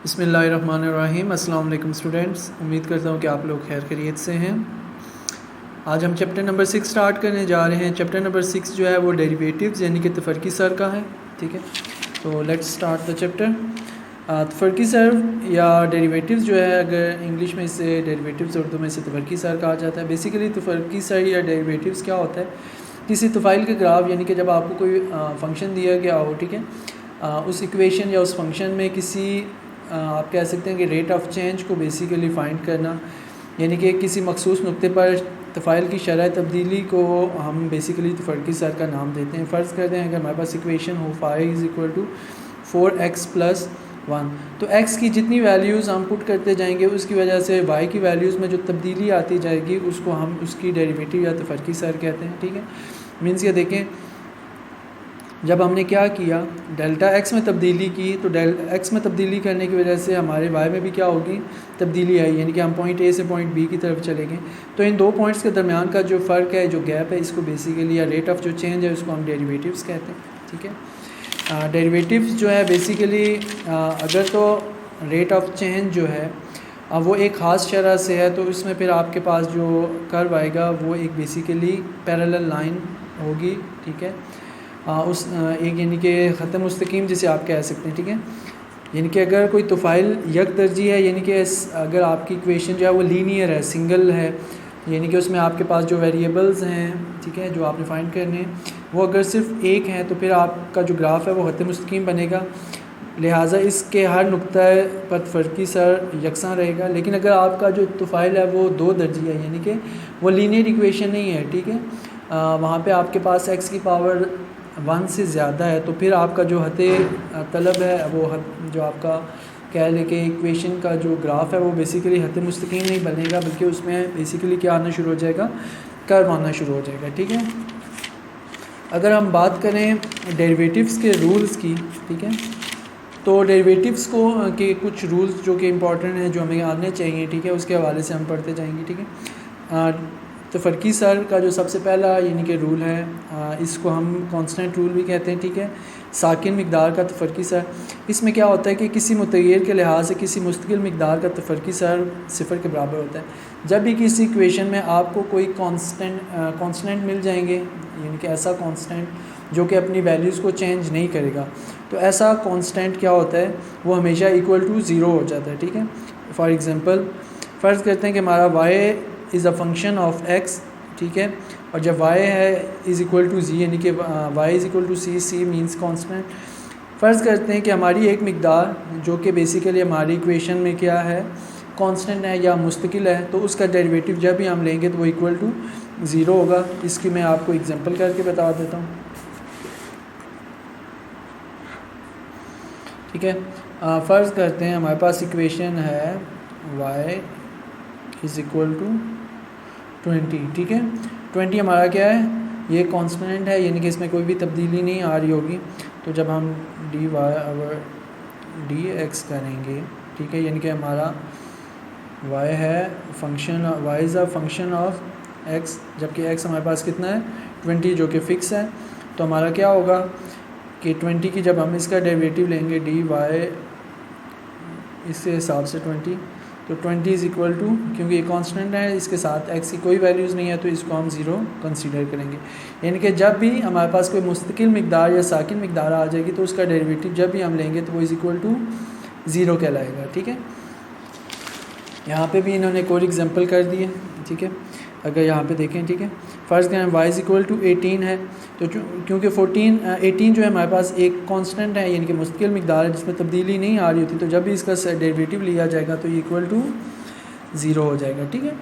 बिस्मिल्लाहिर्रहमानिर्रहीम। अस्सलाम वालेकुम स्टूडेंट्स, उम्मीद करता हूँ कि आप लोग खैर खैरियत से हैं। आज हम चैप्टर नंबर 6 स्टार्ट करने जा रहे हैं। चैप्टर नंबर 6 जो है वो डेरिवेटिव्स यानी कि तफरकी सर का है। ठीक है, तो लेट्स स्टार्ट द चैप्टर। तफरकी सर या डेरिवेटिव्स जो है, अगर इंग्लिश में इसे डेरिवेटिव्स, उर्दू में इसे तफरकी सर कहा जाता है। बेसिकली तफरकी सर या डेरिवेटिव्स क्या होता है, किसी तफ़ाइल के ग्राफ यानी कि जब आपको कोई फंक्शन दिया गया हो, ठीक है, उस इक्वेशन या उस फंक्शन में किसी आप कह सकते हैं कि रेट ऑफ चेंज को बेसिकली फ़ाइंड करना, यानी कि किसी मखसूस नुक्ते पर तफ़ाइल की शरह तब्दीली को हम बेसिकली तफरकी सर का नाम देते हैं। फ़र्ज़ करते हैं अगर हमारे पास इक्वेशन हो phi is equal to 4x + 1, तो x की जितनी वैल्यूज़ हम पुट करते जाएंगे उसकी वजह से y की वैल्यूज़ में जो तब्दीली आती जाएगी उसको हम उसकी डेरिवेटिव या तफरकी सर कहते हैं। ठीक है, मीन्स ये देखें, जब हमने क्या किया, डेल्टा x में तब्दीली की, तो x में तब्दीली करने की वजह से हमारे y में भी क्या होगी, तब्दीली आई, यानी कि हम पॉइंट A से पॉइंट B की तरफ चले गए। तो इन दो पॉइंट्स के दरमियान का जो फ़र्क है, जो गैप है, इसको बेसिकली या रेट ऑफ जो चेंज है उसको हम डेरिवेटिव्स कहते हैं। ठीक है, डेरिवेटिव्स जो है बेसिकली अगर तो रेट ऑफ चेंज जो है वो एक ख़ास शरह से है, तो इसमें फिर आपके पास जो कर्व आएगा वो एक बेसिकली पैरेलल लाइन होगी। ठीक है, उस एक यानी कि ख़त्म मुस्तकीम जिसे आप कह सकते हैं। ठीक है, यानी कि अगर कोई तफ़ाइल यक दर्जी है, यानी कि अगर आपकी इक्वेशन जो है वो लीनियर है, सिंगल है, यानी कि उसमें आपके पास जो वेरिएबल्स हैं, ठीक है, जो आपने फाइंड करने हैं, वो अगर सिर्फ एक हैं, तो फिर आपका जो ग्राफ है वो ख़त्म मुस्तकीम बनेगा, लिहाजा इसके हर नुक्ता पर तफरकी सर यकसा रहेगा। लेकिन अगर आपका जो तफ़ाइल है वो दो दर्जी है, यानी कि वो लीनियर इक्वेशन नहीं है, ठीक है, वहाँ पे आपके पास x की पावर 1 से ज़्यादा है, तो फिर आपका जो हते तलब है वो जो आपका कह लें कि इक्वेशन का जो ग्राफ है वो बेसिकली हते मुस्तकीम नहीं बनेगा, बल्कि उसमें बेसिकली क्या आना शुरू हो जाएगा, कर्व आना शुरू हो जाएगा। ठीक है, अगर हम बात करें डेरिवेटिव्स के रूल्स की, ठीक है, तो डेरिवेटिव्स को के कुछ रूल्स जो कि इम्पॉर्टेंट हैं, जो हमें आने चाहिए, ठीक है, उसके हवाले से हम पढ़ते जाएंगे। ठीक है, तफरकी सर का जो सबसे पहला यानी कि रूल है, इसको हम कांस्टेंट रूल भी कहते हैं। ठीक है, साकिन मकदार का तफरकी सर, इसमें क्या होता है कि किसी मुतग़य्यर के लिहाज से किसी मुस्तकिल मकदार का तफरकी सर सिफ़र के बराबर होता है। जब भी किसी इक्वेशन में आपको कोई कांस्टेंट मिल जाएंगे, यानी कि ऐसा कांस्टेंट जो कि अपनी वैल्यूज़ को चेंज नहीं करेगा, तो ऐसा कांस्टेंट क्या होता है, वो हमेशा इक्वल टू ज़ीरो हो जाता है। ठीक है, फॉर एग्ज़ाम्पल फ़र्ज़ करते हैं कि हमारा y is a function of x, ठीक है, और जब y है इज़ इक्वल टू z, यानी कि y is equal to c means constant. फ़र्ज़ करते हैं कि हमारी एक मकदार जो कि बेसिकली हमारी इक्वेशन में क्या है, कांस्टेंट है या मुस्तकिल है, तो उसका डेरिवेटिव जब भी हम लेंगे तो वो इक्वल टू ज़ीरो होगा। इसकी मैं आपको एग्जांपल करके बता देता हूँ। ठीक है, फ़र्ज़ करते हैं हमारे पास इक्वेशन है y इज़ इक्वल टू 20। ठीक है, 20 हमारा क्या है, ये कांस्टेंट है, यानी कि इसमें कोई भी तब्दीली नहीं आ रही होगी। तो जब हम dx करेंगे, ठीक है, यानी कि हमारा y है function, y is a function of x, जबकि x हमारे पास कितना है, 20, जो कि फ़िक्स है। तो हमारा क्या होगा कि 20 की जब हम इसका डेरिवेटिव लेंगे dy इसके हिसाब से 20, तो 20 इज़ इक्वल टू, क्योंकि ये कांस्टेंट है, इसके साथ x की कोई वैल्यूज़ नहीं है, तो इसको हम ज़ीरो कंसीडर करेंगे। यानी कि जब भी हमारे पास कोई मुस्तकिल मकदार या साकिन मकदार आ जाएगी, तो उसका डेरिवेटिव जब भी हम लेंगे तो वो इज़ इक्वल टू ज़ीरो कहलाएगा। ठीक है, यहाँ पे भी इन्होंने एक और एग्जांपल कर दी है। ठीक है, अगर यहाँ पे देखें, ठीक है, फ़र्ज़ करें y इज़ इक्वल टू 18 है, तो क्योंकि 18 जो है हमारे पास एक कांस्टेंट है, यानी कि मुस्तकिल मकदार है जिसमें तब्दीली नहीं आ रही होती, तो जब भी इसका डेरिवेटिव लिया जाएगा तो ये इक्वल टू ज़ीरो हो जाएगा। ठीक है,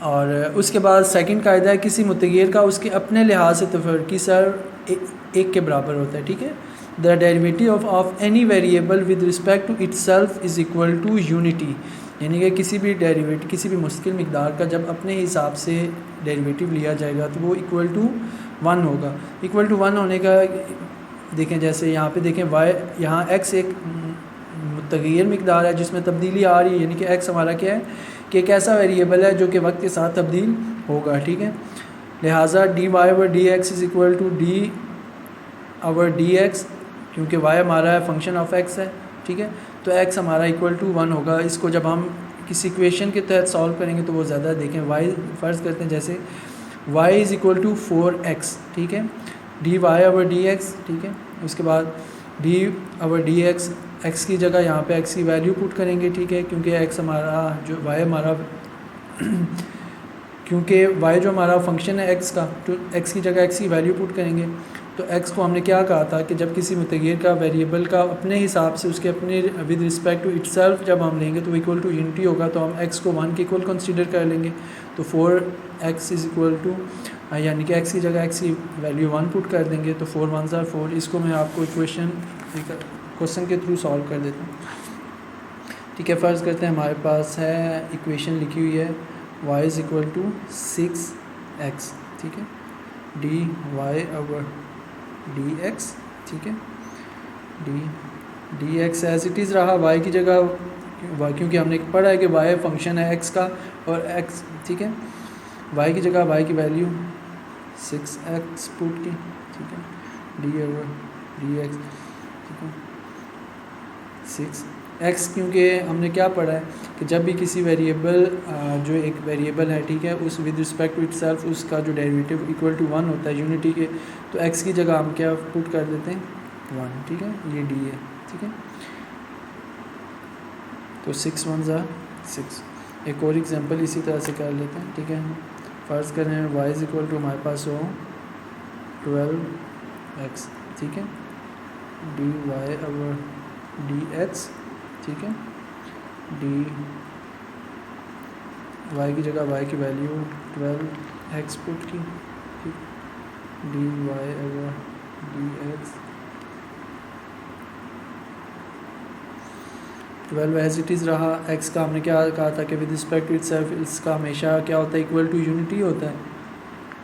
और उसके बाद सेकंड कायदा है, किसी मुतग़य्यर का उसके अपने लिहाज से तफरकी सर एक के बराबर होता है। ठीक है, the derivative of any variable with respect to itself is equal to unity, यानी कि किसी भी डेरिवेटिव, किसी भी मुश्किल मकदार का जब अपने हिसाब से डेरिवेटिव लिया जाएगा तो वो इक्वल टू 1 होगा। इक्वल टू 1 होने का देखें, जैसे यहाँ पे देखें y, यहाँ x एक मुतग़य्यर मकदार है जिसमें तब्दीली आ रही है, यानी कि x हमारा क्या है कि एक ऐसा वेरिएबल है जो कि वक्त के साथ तब्दील होगा। ठीक है, लिहाजा dy/dx is equal to d/dx, क्योंकि y हमारा है फंक्शन ऑफ x है, ठीक है। तो x हमारा इक्वल टू 1 होगा। इसको जब हम किसी इक्वेशन के तहत सॉल्व करेंगे तो वो ज़्यादा देखें। y फ़र्ज़ करते हैं जैसे y is equal to 4x, ठीक है, dy ओवर dx, ठीक है। उसके बाद d ओवर dx, x की जगह यहाँ पे x की वैल्यू पुट करेंगे, ठीक है, क्योंकि x हमारा जो y हमारा क्योंकि y जो हमारा फंक्शन है x का, तो x की जगह x की वैल्यू पुट करेंगे। तो x को हमने क्या कहा था कि जब किसी मुतग़य्यर का वेरिएबल का अपने हिसाब से उसके अपने विद रिस्पेक्ट टू इटसेल्फ जब हम लेंगे तो इक्वल टू यूनिटी होगा, तो हम x को 1 के इक्वल कंसीडर कर लेंगे। तो 4x इज़ इक्वल टू, यानी कि x की जगह x की वैल्यू 1 पुट कर देंगे, तो 4 1 ज़ा 4। इसको मैं आपको क्वेश्चन के थ्रू सॉल्व कर देता हूँ, ठीक है। फ़र्ज़ करते हैं हमारे पास है इक्वेशन लिखी हुई है y is equal to 6x, ठीक है, dy ओवर dx, ठीक है, dx एज इट इज़ रहा y की जगह, क्योंकि हमने पढ़ा है कि y फंक्शन है x का और x, ठीक है, y की जगह y की वैल्यू 6x पुट की, ठीक है, d ओवर dx, ठीक है, 6x, क्योंकि हमने क्या पढ़ा है कि जब भी किसी वेरिएबल जो एक वेरिएबल है, ठीक है, उस विद रिस्पेक्ट टू इटसेल्फ उसका जो डेरिवेटिव इक्वल टू 1 होता है यूनिटी के, तो x की जगह हम क्या पुट कर देते हैं 1, ठीक है, ये d है, ठीक है। तो 6 1 ज़ा 6। एक और एग्जांपल इसी तरह से कर लेते हैं, ठीक है। फ़र्ज़ करें y इज़ इक्वल टू हमारे पास हो 12x, ठीक है, dy ओवर dx, ठीक है, dy की जगह y की वैल्यू 12x पुट की, ठीक, dy over dx 12 as it is रहा। x का हमने क्या कहा था कि विद रिस्पेक्ट टू इटसेल्फ इसका हमेशा क्या होता है, इक्वल टू यूनिटी होता है,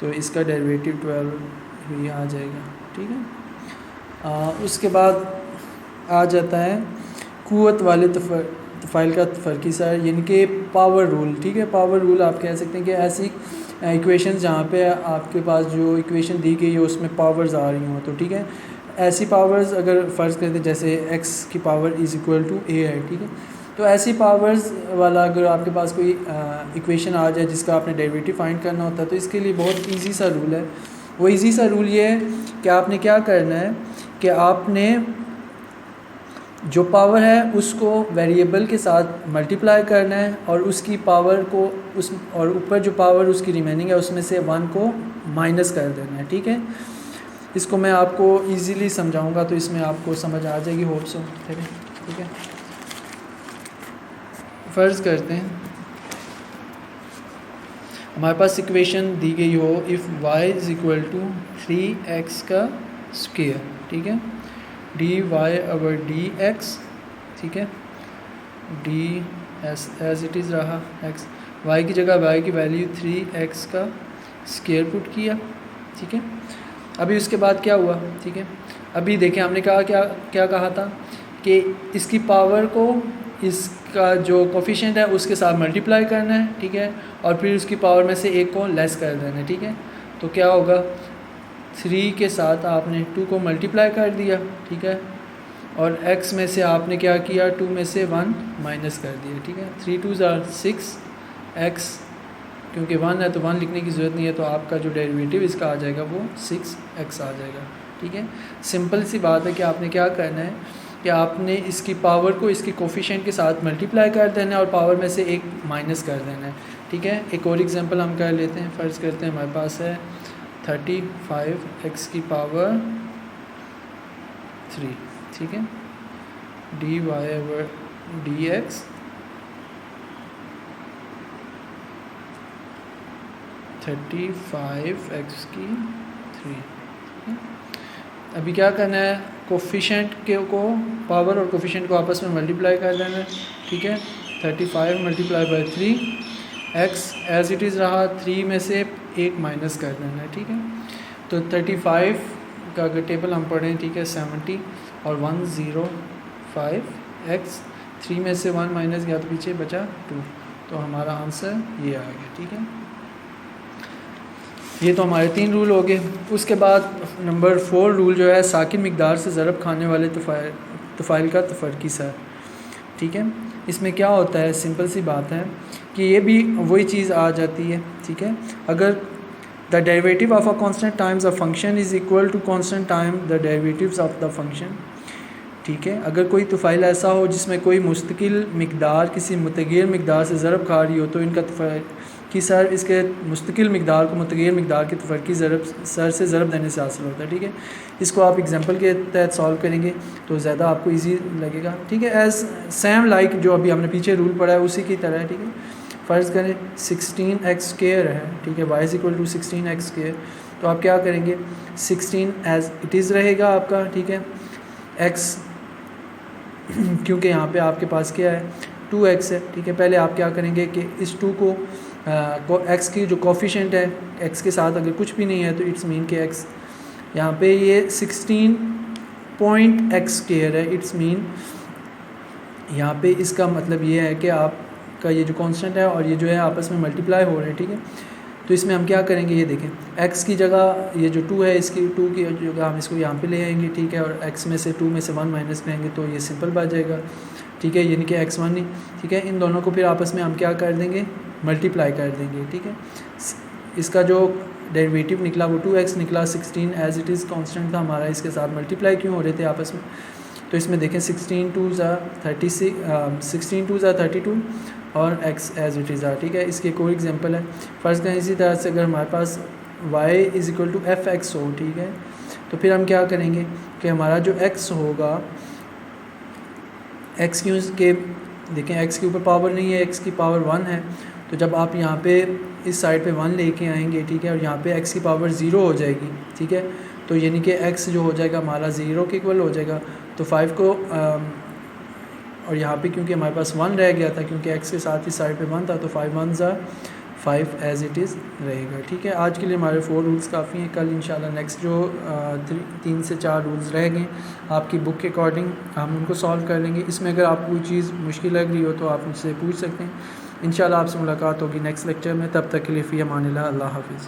तो इसका डेरिवेटिव 12 ही आ जाएगा, ठीक है। उसके बाद आ जाता है कुव्वत वाले तफ़ाइल का फ़र्की सर, यानी कि पावर रूल, ठीक है। पावर रूल आप कह सकते हैं कि ऐसी इक्वेशन जहाँ पे आपके पास जो इक्वेशन दी गई है उसमें पावर्स आ रही हों, तो ठीक है, ऐसी पावर्स अगर फ़र्ज़ करते हैं जैसे x की power is equal to a है, ठीक है, तो ऐसी पावर्स वाला अगर आपके पास कोई इक्वेशन आ जाए जिसका आपने डेरिवेटिव फाइंड करना होता है, तो इसके लिए बहुत इजी सा रूल है। वो इजी सा रूल ये है कि आपने क्या करना है कि आपने जो पावर है उसको वेरिएबल के साथ मल्टीप्लाई करना है और उसकी पावर को उस और ऊपर जो पावर उसकी रिमेनिंग है उसमें से 1 को माइनस कर देना है, ठीक है। इसको मैं आपको इजीली समझाऊंगा तो इसमें आपको समझ आ जाएगी, होप सो, ठीक है। फ़र्ज़ करते हैं हमारे पास इक्वेशन दी गई हो if y is equal to 3x का स्क्वायर, ठीक है, dy ओवर dx, ठीक है, d एज इट इज़ रहा x, y की जगह y की वैल्यू 3x का स्क्वायर पुट किया, ठीक है। अभी उसके बाद क्या हुआ, ठीक है, अभी देखें हमने कहा क्या कहा था कि इसकी पावर को इसका जो कोफिशिएंट है उसके साथ मल्टीप्लाई करना है, ठीक है, और फिर उसकी पावर में से एक को लेस कर देना है, ठीक है। तो क्या होगा, 3 के साथ आपने 2 को मल्टीप्लाई कर दिया, ठीक है, और x में से आपने क्या किया, 2 में से 1 माइनस कर दिया, ठीक है। 3 2 6, x क्योंकि 1 है तो 1 लिखने की ज़रूरत नहीं है, तो आपका जो डेरिवेटिव इसका आ जाएगा वो 6x आ जाएगा, ठीक है। सिंपल सी बात है कि आपने क्या करना है कि आपने इसकी पावर को इसके कोफिशिएंट के साथ मल्टीप्लाई कर देना है और पावर में से एक माइनस कर देना है, ठीक है। एक और एग्जांपल हम कर लेते हैं। फ़र्ज़ करते हैं हमारे पास है 35x की पावर 3, ठीक है, dy ओवर dx 35x की 3। अभी क्या करना है, कोफिशिएंट को पावर और कोफिशिएंट को आपस में मल्टीप्लाई कर देना है, ठीक है। 35 multiply by 3, x as it is रहा, 3 में से एक माइनस कर देना है, ठीक है। तो 35 का अगर टेबल हम पढ़ें, ठीक है, 70 और 105, x 3 में से 1 माइनस गया तो पीछे बचा 2, तो हमारा आंसर ये आ गया, ठीक है। ये तो हमारे 3 रूल हो गए। उसके बाद नंबर 4 रूल जो है साकिन मिकदार से ज़रब खाने वाले तुफ़ाइल का तफरकी सर। ठीक है, इसमें क्या होता है, सिंपल सी बात है कि ये भी वही चीज़ आ जाती है। ठीक है, अगर the derivative of a constant times a function is equal to constant time the derivatives of the function. ठीक है, अगर कोई तुफ़ाइल ऐसा हो जिसमें कोई मुस्तकिल मिकदार किसी मुतगैर मिकदार से ज़रब खा रही हो, तो इनका तफरकी सर इसके मुस्तकिल मिकदार को मुतगैर मिकदार की तफरकी ज़रब सर से ज़रब देने से हासिल होता है। ठीक है, इसको आप एग्जांपल के तहत सॉल्व करेंगे तो ज़्यादा आपको इजी लगेगा। ठीक है, एज सेम लाइक जो अभी हमने पीछे रूल पढ़ा है उसी की तरह है। ठीक है, फ़र्ज़ करें 16x² है। ठीक है, y = 16x², तो आप क्या करेंगे, 16 एज इट इज़ रहेगा आपका। ठीक है, x क्योंकि यहाँ पे आपके पास क्या है 2x है। ठीक है, पहले आप क्या करेंगे कि इस 2 को x की जो कोफिशिएंट है x के साथ अगर कुछ भी नहीं है तो इट्स मीन कि x यहाँ पे ये 16.x² है। इट्स मीन यहाँ पे इसका मतलब ये है कि आपका ये जो कांस्टेंट है और ये जो है आपस में मल्टीप्लाई हो रहे हैं। ठीक है, तो इसमें हम क्या करेंगे, ये देखें x की जगह ये जो 2 है इसकी 2 की जगह हम इसको यहाँ पे ले आएंगे। ठीक है, और x में से 2 में से 1 माइनस करेंगे तो ये सिंपल बात जाएगा। ठीक है, यानी कि x1 नहीं। ठीक है, इन दोनों को फिर आपस में हम क्या कर देंगे, मल्टीप्लाई कर देंगे। ठीक है, इसका जो डेरिवेटिव निकला वो 2x निकला, 16 एज इट इज़ कांस्टेंट था हमारा, इसके साथ मल्टीप्लाई क्यों हो रहे थे आपस में, तो इसमें देखें 16 2 ज़ा 32 और x एज इट इज़। ठीक है, इसकी एक और एग्जांपल है, फ़र्ज़ करें इसी तरह से अगर हमारे पास y = fx हो। ठीक है, तो फिर हम क्या करेंगे कि हमारा जो x होगा, x क्यों के देखें x के ऊपर पावर नहीं है, x की पावर 1 है, तो जब आप यहाँ पे इस साइड पे 1 लेके आएंगे, ठीक है, और यहाँ पे x की पावर 0 हो जाएगी। ठीक है, तो यानी कि x जो हो जाएगा हमारा 0 के इक्वल हो जाएगा। तो 5 को और यहाँ पे क्योंकि हमारे पास 1 रह गया था, क्योंकि x के साथ इस साइड पे 1 था, तो 5 1 ज़ा 5 एज इट इज़ रहेगा। ठीक है, आज के लिए हमारे 4 रूल्स काफ़ी हैं। कल इंशाल्लाह नेक्स्ट जो 3 से 4 रूल्स रह गए आपकी बुक के अकॉर्डिंग हम उनको सॉल्व कर लेंगे। इसमें अगर आपको कोई चीज़ मुश्किल लग रही हो तो आप मुझसे पूछ सकते हैं। इंशाल्लाह आपसे मुलाकात होगी नेक्स्ट लेक्चर में। तब तक के लिए फ़ी अमानिल्लाह, अल्लाह हाफ़िज़।